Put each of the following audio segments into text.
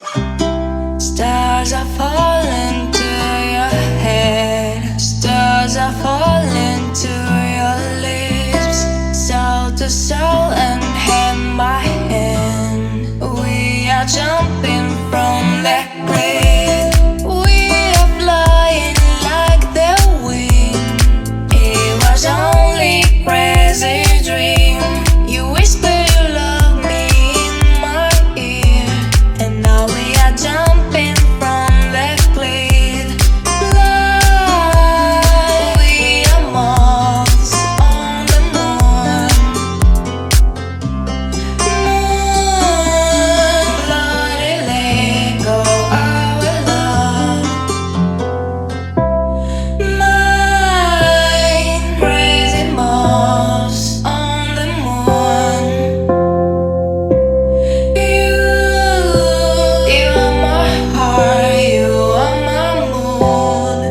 Stars are falling to your head, stars are falling to your lips, soul to soul and hand by hand. We are jumping from the cliff, we are flying like the wind. It was only a crazy dream. You whisper you love me in my ear, and now we are jumping from the cliff. Fly, we are moths on the moon. Moon, bloody let go our love. Mind, crazy moths on the moon. You are my heart, you are my mood.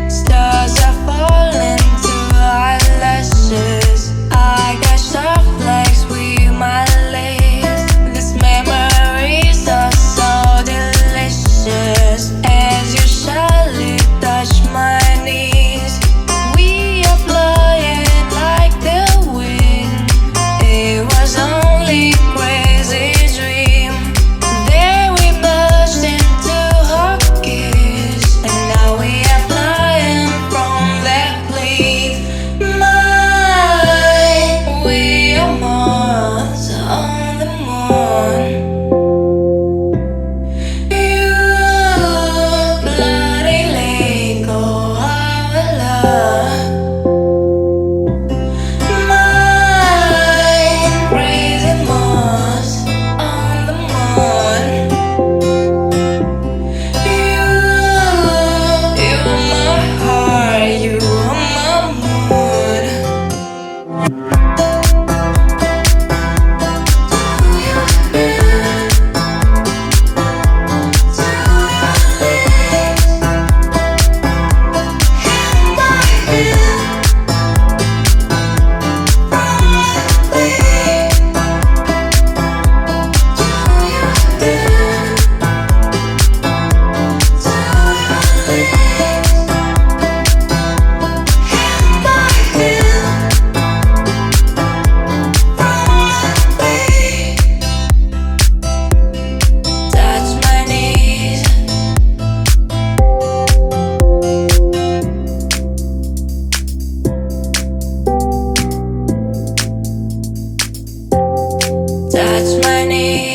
Stars are falling to our lashes. I got snowflakes with my lips. These memories are so delicious as you shyly touch my knees. We are flying like the wind. It was only a crazy dream. Then we burst into our kiss, and now we are flying from the cliff. Mine, we are moths on the moon. You bloody let go our love. Mine, crazy moths on the moon. You are my heart, you are my mood. Touch my knees. Touch my knees.